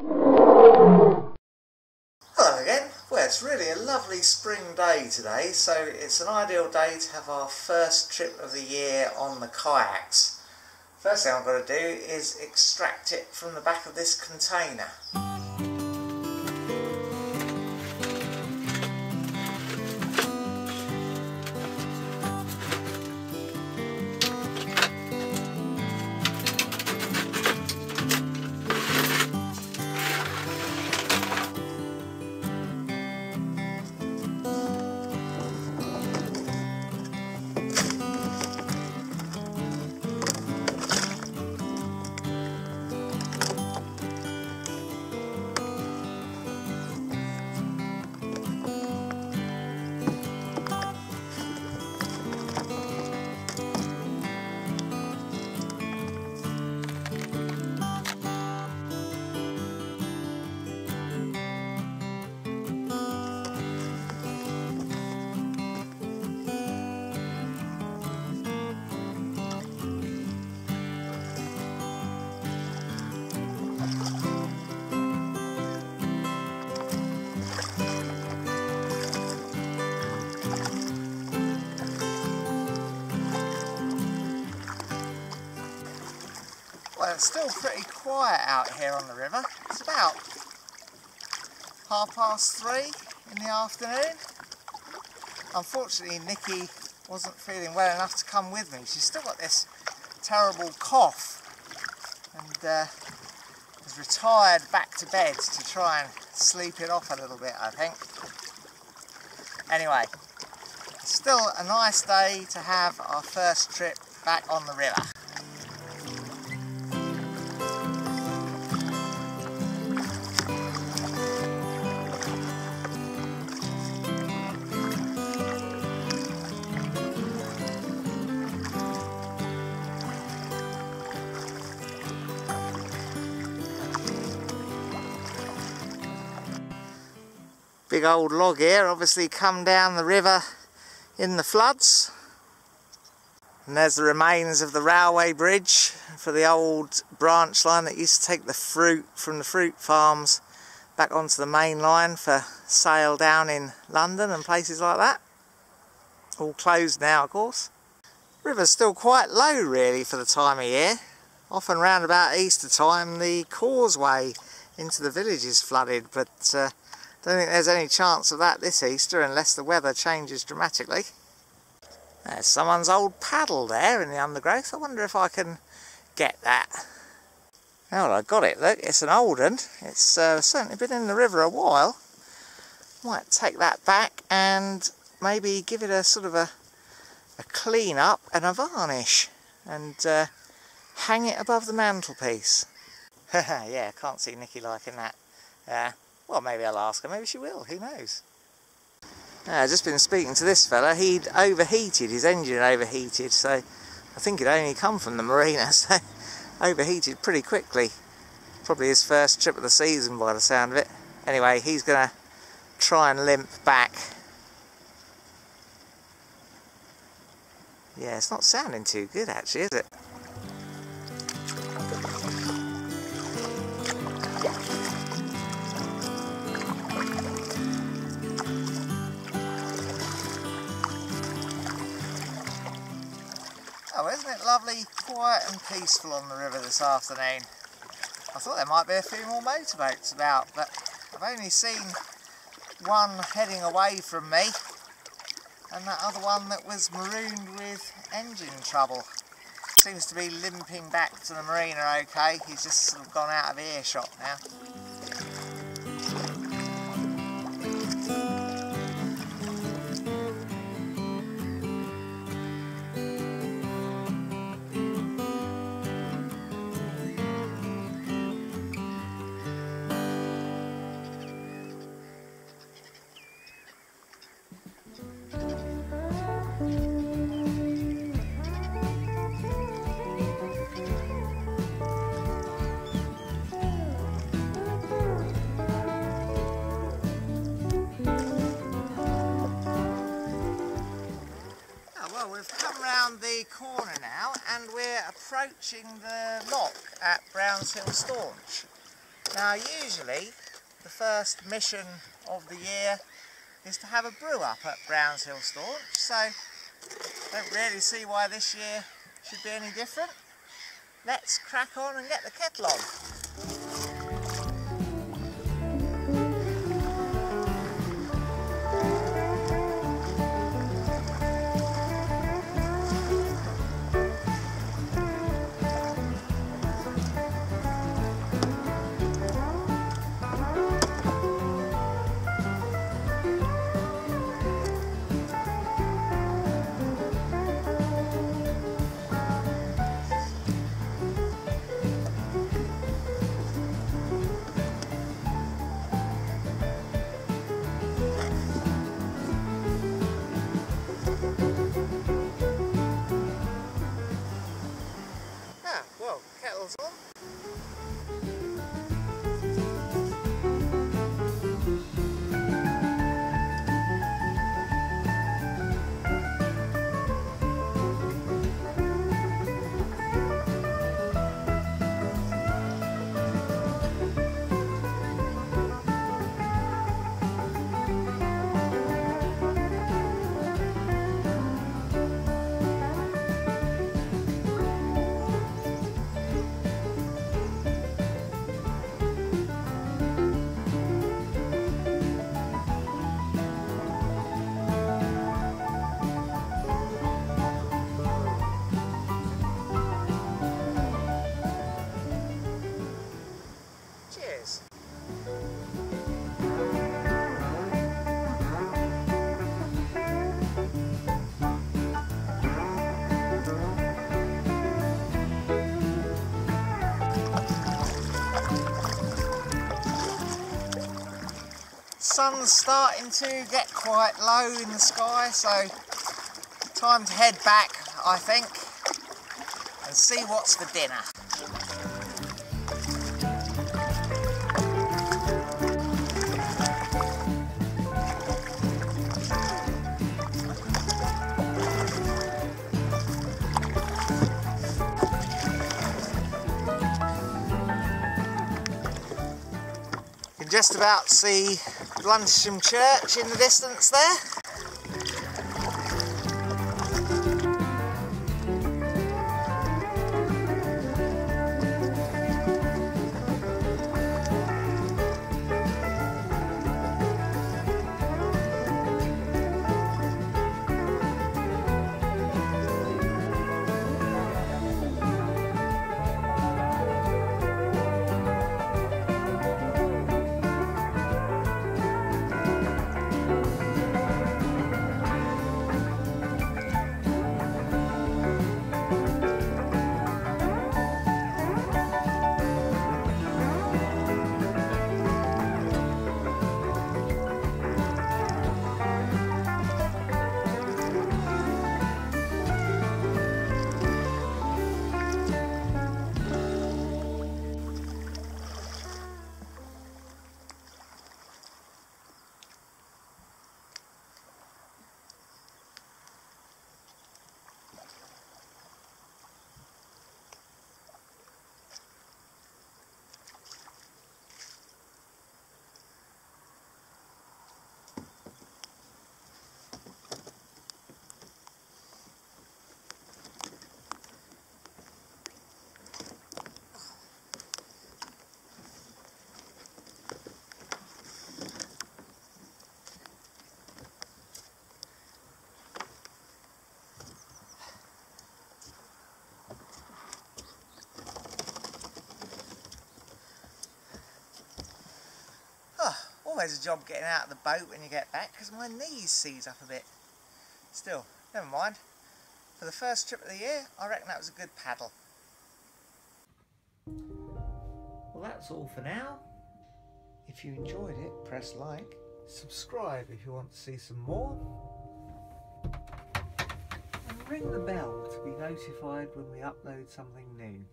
Hello again. Well, it's really a lovely spring day today, so it's an ideal day to have our first trip of the year on the kayaks. First thing I've got to do is extract it from the back of this container. Well, it's still pretty quiet out here on the river. It's about 3:30 in the afternoon. Unfortunately, Nikki wasn't feeling well enough to come with me. She's still got this terrible cough and has retired back to bed to try and sleep it off a little bit, I think. Anyway, still a nice day to have our first trip back on the river. Big old log here, obviously come down the river in the floods. And there's the remains of the railway bridge for the old branch line that used to take the fruit from the fruit farms back onto the main line for sale down in London and places like that. All closed now, of course. River's still quite low really for the time of year. Often round about Easter time the causeway into the village is flooded, but don't think there's any chance of that this Easter unless the weather changes dramatically. There's someone's old paddle there in the undergrowth. I wonder if I can get that. Oh, well, I got it, look, it's an old one. It's certainly been in the river a while. Might take that back and maybe give it a sort of a clean up and a varnish and hang it above the mantelpiece. Yeah, I can't see Nikki liking that. Well, maybe I'll ask her, maybe she will, who knows. I've just been speaking to this fella. He'd overheated, his engine overheated, so I think it'd only come from the marina, so overheated pretty quickly. Probably his first trip of the season by the sound of it. Anyway, he's going to try and limp back. Yeah, it's not sounding too good actually, is it? Oh, isn't it lovely, quiet and peaceful on the river this afternoon? I thought there might be a few more motorboats about, but I've only seen one heading away from me and that other one that was marooned with engine trouble. Seems to be limping back to the marina okay, he's just sort of gone out of earshot now. We've come round the corner now and we're approaching the lock at Browns Hill Staunch. Now usually the first mission of the year is to have a brew up at Brownshill Staunch, so don't really see why this year should be any different. Let's crack on and get the kettle on. Well, kettle's on. Cheers. Sun's starting to get quite low in the sky, so time to head back, I think, and see what's for dinner. You can just about see Bluntisham Church in the distance there. Always a job getting out of the boat when you get back, because my knees seize up a bit. Still, never mind. For the first trip of the year, I reckon that was a good paddle. Well, that's all for now. If you enjoyed it, press like. Subscribe if you want to see some more. And ring the bell to be notified when we upload something new.